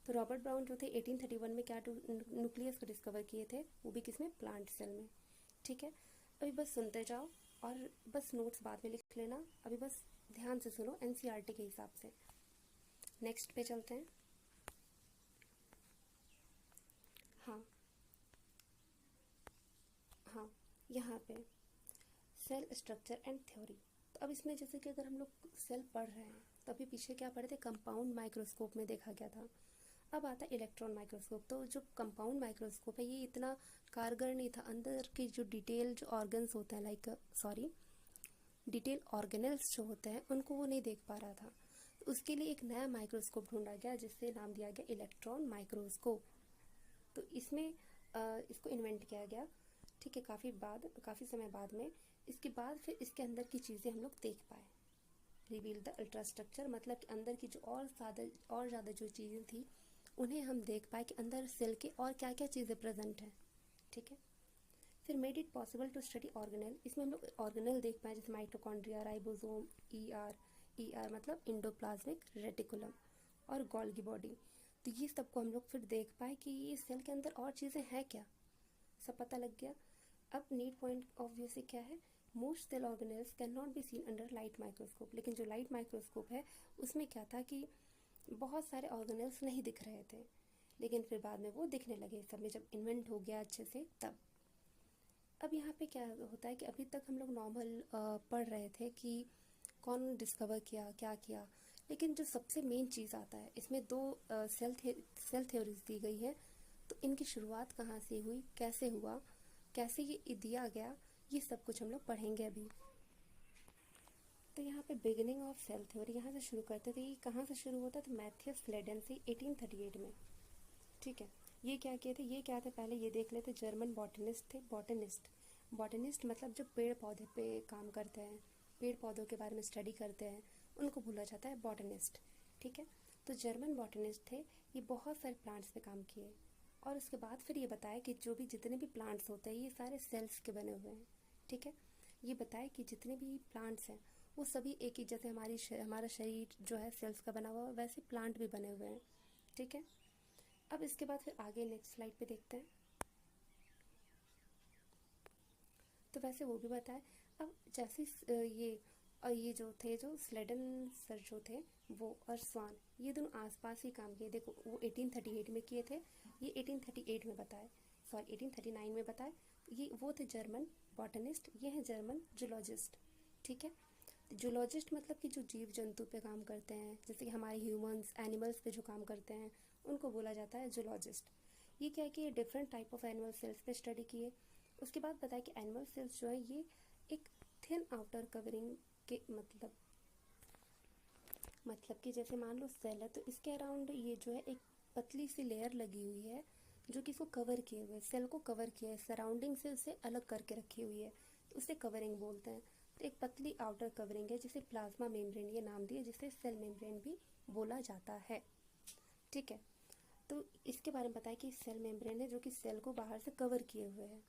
[SPEAKER 1] तो रॉबर्ट ब्राउन जो थे 1831 में क्या न्यूक्लियस को डिस्कवर किए थे, वो भी किसमें, प्लांट सेल में, ठीक है। अभी बस सुनते जाओ और बस नोट्स बाद में लिख लेना, अभी बस ध्यान से सुनो एनसीईआरटी के हिसाब से। नेक्स्ट पे चलते हैं। हाँ हाँ, यहाँ पे सेल स्ट्रक्चर एंड थ्योरी। तो अब इसमें जैसे कि अगर हम लोग सेल पढ़ रहे हैं तो अभी पीछे क्या पढ़े थे, कंपाउंड माइक्रोस्कोप में देखा गया था। अब आता है इलेक्ट्रॉन माइक्रोस्कोप। तो जो कंपाउंड माइक्रोस्कोप है ये इतना कारगर नहीं था, अंदर की जो डिटेल जो ऑर्गन्स होते हैं, लाइक सॉरी डिटेल ऑर्गेनल्स जो होते हैं उनको वो नहीं देख पा रहा था। तो उसके लिए एक नया माइक्रोस्कोप ढूंढा गया जिससे नाम दिया गया इलेक्ट्रॉन माइक्रोस्कोप। तो इसमें इसको इन्वेंट किया गया, ठीक है, काफ़ी समय बाद में। इसके बाद फिर इसके अंदर की चीज़ें हम लोग देख पाए। रिवील द अल्ट्रा स्ट्रक्चर, मतलब कि अंदर की जो और ज़्यादा जो चीज़ें थी उन्हें हम देख पाए कि अंदर सेल के और क्या क्या चीज़ें प्रेजेंट हैं, ठीक है। फिर made it possible to study organelle, इसमें हम लोग ऑर्गेनल देख पाए जैसे माइटोकॉन्ड्रिया, राइबोसोम, ईआर मतलब इंडोप्लाज्मिक रेटिकुलम, और गोल्गी बॉडी। तो ये सबको हम लोग फिर देख पाए कि ये सेल के अंदर और चीज़ें हैं क्या, सब पता लग गया। अब नीड पॉइंट ऑफ व्यू से क्या है, most cell organelles can not be seen under light microscope. लेकिन जो लाइट माइक्रोस्कोप है उसमें क्या था कि बहुत सारे ऑर्गेनल्स नहीं दिख रहे थे, लेकिन फिर बाद में वो दिखने लगे, सब में जब इन्वेंट हो गया अच्छे से तब। अब यहाँ पे क्या होता है कि अभी तक हम लोग नॉर्मल पढ़ रहे थे कि कौन डिस्कवर किया, क्या किया, लेकिन जो सबसे मेन चीज़ आता है इसमें दो सेल थ्योरीज दी गई है। तो इनकी शुरुआत कहाँ से हुई, कैसे हुआ, कैसे ये दिया गया, ये सब कुछ हम लोग पढ़ेंगे अभी। तो यहाँ पे बिगिनिंग ऑफ सेल थ्योरी यहाँ से शुरू करते थे। ये कहाँ से शुरू होता था, मैथियस क्लेडेन से 1838 में, ठीक है। ये क्या किए थे, ये क्या थे पहले ये देख लेते। जर्मन बॉटनिस्ट थे, बॉटनिस्ट मतलब जो पेड़ पौधे पे काम करते हैं, पेड़ पौधों के बारे में स्टडी करते हैं, उनको बोला जाता है बॉटनिस्ट, ठीक है। तो जर्मन बॉटनिस्ट थे, ये बहुत सारे प्लांट्स पे काम किए, और उसके बाद फिर ये बताया कि जो भी जितने भी प्लांट्स होते हैं ये सारे सेल्स के बने हुए हैं, ठीक है। ये बताया कि जितने भी प्लांट्स हैं वो सभी एक ही, जैसे हमारा शरीर जो है सेल्स का बना हुआ है वैसे प्लांट भी बने हुए हैं, ठीक है। अब इसके बाद फिर आगे नेक्स्ट स्लाइड पे देखते हैं। तो वैसे वो भी बताए। अब जैसे ये जो थे, जो स्लेडन सर जो थे वो और स्वान, ये दोनों आसपास ही काम किए। देखो वो 1838 में किए थे, ये 1838 में बताए, सॉरी 1839 में बताए। ये वो थे जर्मन बॉटनिस्ट, ये हैं जर्मन जूलॉजिस्ट, ठीक है। जूलॉजिस्ट मतलब कि जो जीव जंतु पे काम करते हैं, जैसे कि हमारे ह्यूमंस एनिमल्स पे जो काम करते हैं उनको बोला जाता है जूलॉजिस्ट। ये क्या है कि different type of animal cells पे स्टडी किए। उसके बाद बताया कि एनिमल सेल्स जो है ये एक थिन आउटर कवरिंग के मतलब कि जैसे मान लो सेल है तो इसके अराउंड ये जो है एक पतली सी लेयर लगी हुई है जो कि इसको कवर किए हुए, सेल को कवर किया है, सराउंडिंग से उसे अलग करके रखी हुई है, तो उसे कवरिंग बोलते हैं। तो एक पतली आउटर कवरिंग है जिसे प्लाज्मा मेम्ब्रेन ये नाम दिए, जिसे सेल मेम्ब्रेन भी बोला जाता है, ठीक है। तो इसके बारे में बताया कि सेल मेम्ब्रेन है जो कि सेल को बाहर से कवर किए हुए है।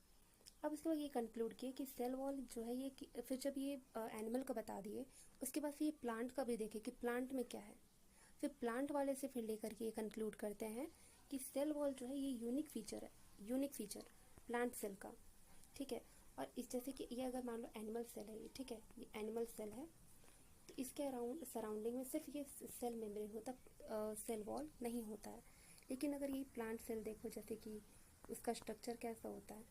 [SPEAKER 1] अब इसके बाद ये कंक्लूड किए कि सेल वॉल जो है ये फिर जब ये एनिमल का बता दिए उसके बाद फिर ये प्लांट का भी देखे कि प्लांट में क्या है। फिर प्लांट वाले से फिर लेकर के ये कंक्लूड करते हैं कि सेल वॉल जो है ये यूनिक फीचर प्लांट सेल का, ठीक है। और इस जैसे कि ये अगर मान लो एनिमल सेल है ये, ठीक है, ये एनिमल सेल है, तो इसके अराउंड सराउंडिंग में सिर्फ ये सेल मेम्ब्रेन होता, सेल वॉल नहीं होता है। लेकिन अगर ये प्लांट सेल देखो जैसे कि उसका स्ट्रक्चर कैसा होता है,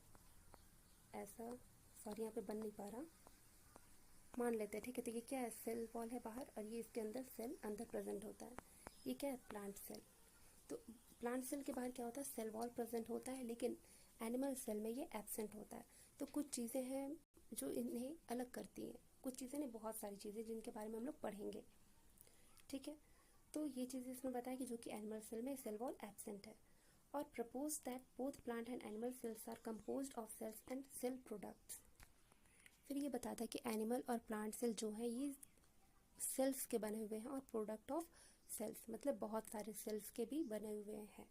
[SPEAKER 1] ऐसा, सॉरी यहाँ पे बन नहीं पा रहा, मान लेते हैं, ठीक है। तो ये क्या है, सेल वॉल है बाहर और ये इसके अंदर सेल अंदर प्रेजेंट होता है, ये क्या है, प्लांट सेल। तो प्लांट सेल के बाहर क्या होता है, सेल वॉल प्रेजेंट होता है, लेकिन एनिमल सेल में ये एब्सेंट होता है। तो कुछ चीज़ें हैं जो इन्हें अलग करती हैं, कुछ चीज़ें नहीं, बहुत सारी चीज़ें जिनके बारे में हम लोग पढ़ेंगे, ठीक है। तो ये चीज़ें इसमें बताया कि जो कि एनिमल सेल में सेल वॉल एब्सेंट है, और propose that both plant and animal cells are composed of cells and cell products. फिर ये बताता है कि एनिमल और प्लांट सेल जो है ये सेल्स के बने हुए हैं और प्रोडक्ट ऑफ सेल्स मतलब बहुत सारे सेल्स के भी बने हुए हैं।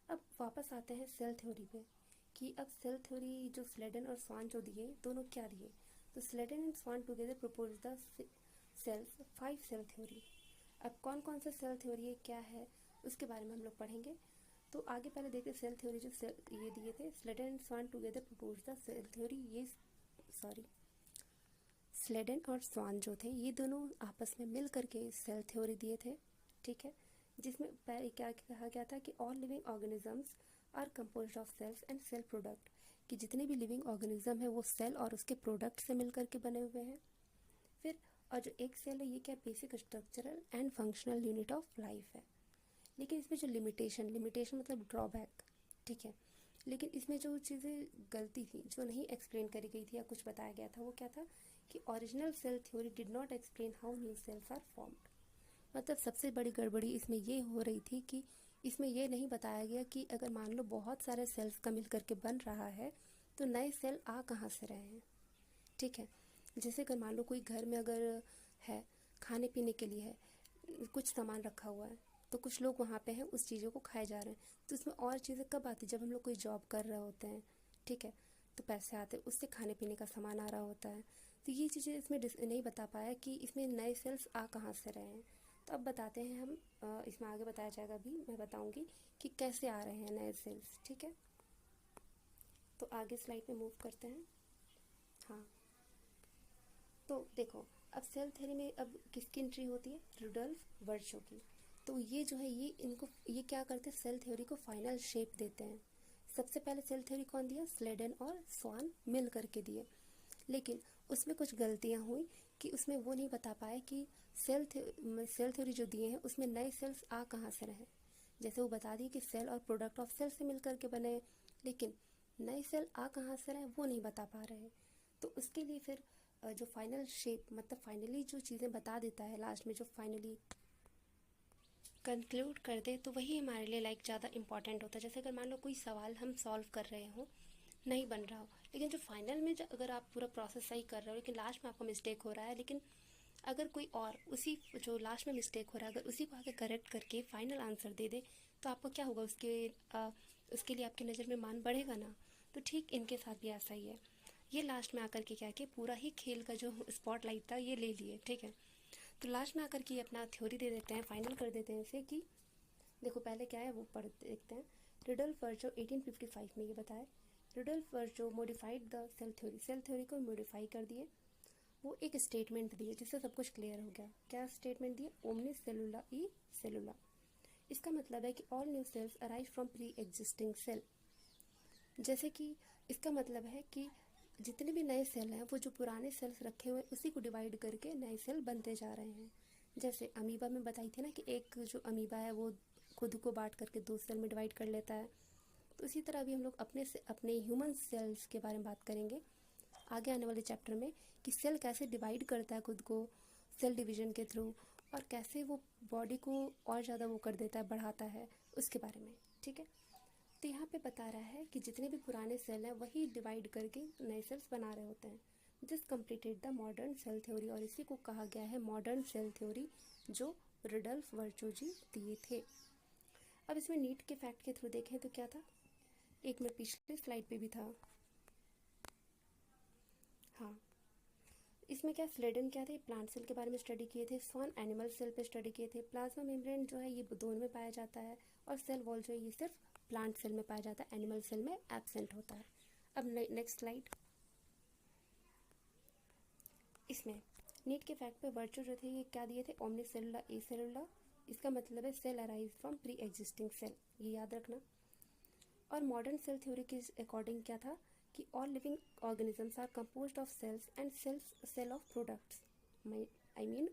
[SPEAKER 1] अब वापस आते हैं सेल थ्योरी पे। कि अब सेल थ्योरी जो स्लेडन और स्वान जो दिए दोनों क्या दिए, तो Schleiden and Schwann together propose the cells 5 cell theory. अब कौन कौन सा सेल थ्योरी है क्या है उसके बारे में हम लोग पढ़ेंगे। तो आगे पहले देखते सेल थ्योरी जो ये दिए थे, Schleiden and Schwann together propose the cell theory, ये स्लेडन और स्वान जो थे ये दोनों आपस में मिल करके सेल थ्योरी दिए थे, ठीक है। जिसमें पहले क्या कहा गया था कि all living organisms are composed of cells and cell product, कि जितने भी लिविंग ऑर्गेनिज्म है वो सेल और उसके प्रोडक्ट से मिल करके बने हुए हैं। फिर और जो एक सेल है ये क्या basic structural and functional unit of life है। लेकिन इसमें जो लिमिटेशन मतलब ड्रॉबैक, ठीक है, लेकिन इसमें जो चीज़ें गलती थी जो नहीं एक्सप्लेन करी गई थी या कुछ बताया गया था वो क्या था कि original cell theory did not explain how new cells are formed. मतलब सबसे बड़ी गड़बड़ी इसमें ये हो रही थी कि इसमें ये नहीं बताया गया कि अगर मान लो बहुत सारे सेल्स का मिल करके बन रहा है तो नए सेल आ कहाँ से रहे हैं, ठीक है। जैसे अगर मान लो कोई घर में अगर है खाने पीने के लिए है कुछ सामान रखा हुआ है तो कुछ लोग वहाँ पे हैं उस चीज़ों को खाए जा रहे हैं, तो इसमें और चीज़ें कब आती जब हम लोग कोई जॉब कर रहे होते हैं, ठीक है, तो पैसे आते हैं उससे खाने पीने का सामान आ रहा होता है। तो ये चीज़ें इसमें नहीं बता पाया कि इसमें नए सेल्स आ कहाँ से रहे हैं। तो अब बताते हैं हम, इसमें आगे बताया जाएगा, अभी मैं बताऊँगी कि कैसे आ रहे हैं नए सेल्स, ठीक है। तो आगे स्लाइड में मूव करते हैं। हाँ, तो देखो अब सेल थ्योरी में अब किसकी एंट्री होती है, रुडोल्फ वर्चो की। तो ये जो है ये क्या करते हैं, सेल थ्योरी को फाइनल शेप देते हैं। सबसे पहले सेल थ्योरी कौन दिया, स्लेडन और स्वान मिल करके दिए, लेकिन उसमें कुछ गलतियां हुई कि उसमें वो नहीं बता पाए कि सेल थ्योरी जो दिए हैं उसमें नए सेल्स आ कहाँ से रहे। जैसे वो बता दिए कि सेल और प्रोडक्ट ऑफ सेल से मिल करके बने, लेकिन नए सेल आ कहाँ से रहे वो नहीं बता पा रहे। तो उसके लिए फिर जो फाइनल शेप मतलब फाइनली जो चीज़ें बता देता है लास्ट में, जो फाइनली कंक्लूड कर दे, तो वही हमारे लिए ज़्यादा इंपॉर्टेंट होता है। जैसे अगर मान लो कोई सवाल हम सॉल्व कर रहे हो नहीं बन रहा हो, लेकिन जो फाइनल में अगर आप पूरा प्रोसेस सही कर रहे हो लेकिन लास्ट में आपका मिस्टेक हो रहा है, लेकिन अगर कोई और उसी जो लास्ट में मिस्टेक हो रहा है अगर उसी को आगे करेक्ट करके फाइनल आंसर दे दे तो आपको क्या होगा, उसके लिए आपकी नज़र में मान बढ़ेगा ना। तो ठीक इनके साथ भी ऐसा ही है। ये लास्ट में आकर के क्या कि पूरा ही खेल का जो स्पॉटलाइट था ये ले लिए, ठीक है। तो लास्ट में आकर के अपना थ्योरी दे देते हैं, फाइनल कर देते हैं इसे कि देखो पहले क्या है वो पढ़ देखते हैं। रुडोल्फ वर्चो 1855 में ये बताया, Rudolf Virchow modified the cell theory को मॉडिफाई कर दिए। वो एक स्टेटमेंट दिए जिससे सब कुछ क्लियर हो गया। क्या स्टेटमेंट दिए, ओमनिस सेलुला ई सेलुला। इसका मतलब है कि all new cells arise from pre existing cell. जैसे कि इसका मतलब है कि जितने भी नए सेल हैं वो जो पुराने सेल्स रखे हुए उसी को डिवाइड करके नए सेल बनते जा रहे हैं। जैसे अमीबा में बताई थी ना कि एक जो अमीबा है वो खुद को बांट करके दो सेल में डिवाइड कर लेता है। तो इसी तरह अभी हम लोग अपने ह्यूमन सेल्स के बारे में बात करेंगे आगे आने वाले चैप्टर में कि सेल कैसे डिवाइड करता है खुद को सेल डिवीजन के थ्रू, और कैसे वो बॉडी को और ज़्यादा वो कर देता है, बढ़ाता है, उसके बारे में, ठीक है। तो यहाँ पे बता रहा है कि जितने भी पुराने सेल हैं वही डिवाइड करके नए सेल्स बना रहे होते हैं। This completed the modern cell theory, और इसी को कहा गया है मॉडर्न सेल थ्योरी जो रुडोल्फ वर्चो जी दिए थे। अब इसमें नीट के फैक्ट के थ्रू देखें तो क्या था, एक में पिछले स्लाइड पे भी था। हाँ, इसमें क्या स्लेडन क्या थे, प्लांट सेल के बारे में स्टडी किए थे, स्वान एनिमल सेल पे स्टडी किए थे, प्लाज्मा मेम्ब्रेन जो है ये दोनों में पाया जाता है, और सेल वॉल जो है ये सिर्फ प्लांट सेल में पाया जाता है, एनिमल सेल में एब्सेंट होता है। अब नेक्स्ट स्लाइड। इसमें नीट के फैक्ट पे वर्चो जो थे ये क्या दिए थे, ओमनिस सेलुला ए सेलुला। इसका मतलब है cell arise from pre existing cell, ये याद रखना। और मॉडर्न सेल थ्योरी के अकॉर्डिंग क्या था कि all living organisms are composed of cells and cell of products. I mean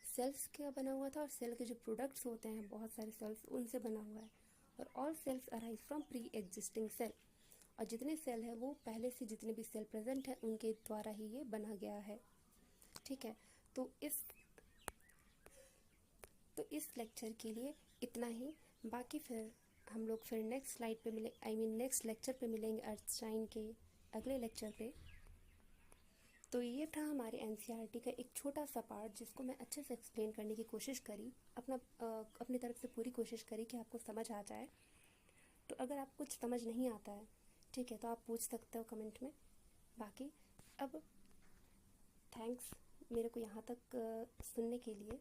[SPEAKER 1] cells क्या बना हुआ था और सेल के जो प्रोडक्ट्स होते हैं बहुत सारे सेल्स उनसे बना हुआ है। और all cells arise from pre existing cell, और जितने सेल है वो पहले से जितने भी सेल प्रेजेंट है उनके द्वारा ही ये बना गया है, ठीक है। तो इस लेक्चर के लिए इतना ही। बाकी फिर हम लोग फिर नेक्स्ट स्लाइड पे नेक्स्ट लेक्चर पे मिलेंगे अर्थ के अगले लेक्चर पे। तो ये था हमारे एनसीईआरटी का एक छोटा सा पार्ट जिसको मैं अच्छे से एक्सप्लेन करने की कोशिश करी, अपनी तरफ से पूरी कोशिश करी कि आपको समझ आ जाए। तो अगर आप कुछ समझ नहीं आता है, ठीक है, तो आप पूछ सकते हो कमेंट में। बाकी अब थैंक्स मेरे को यहाँ तक सुनने के लिए।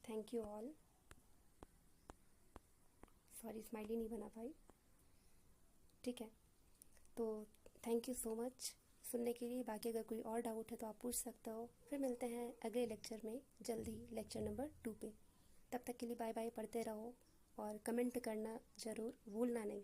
[SPEAKER 1] Thank you all. Sorry smiley नहीं बना पाई। ठीक है, तो थैंक यू सो मच सुनने के लिए। बाकी अगर कोई और डाउट है तो आप पूछ सकते हो। फिर मिलते हैं अगले लेक्चर में जल्दी, लेक्चर नंबर 2 पे। तब तक के लिए बाय बाय, पढ़ते रहो और कमेंट करना ज़रूर भूलना नहीं।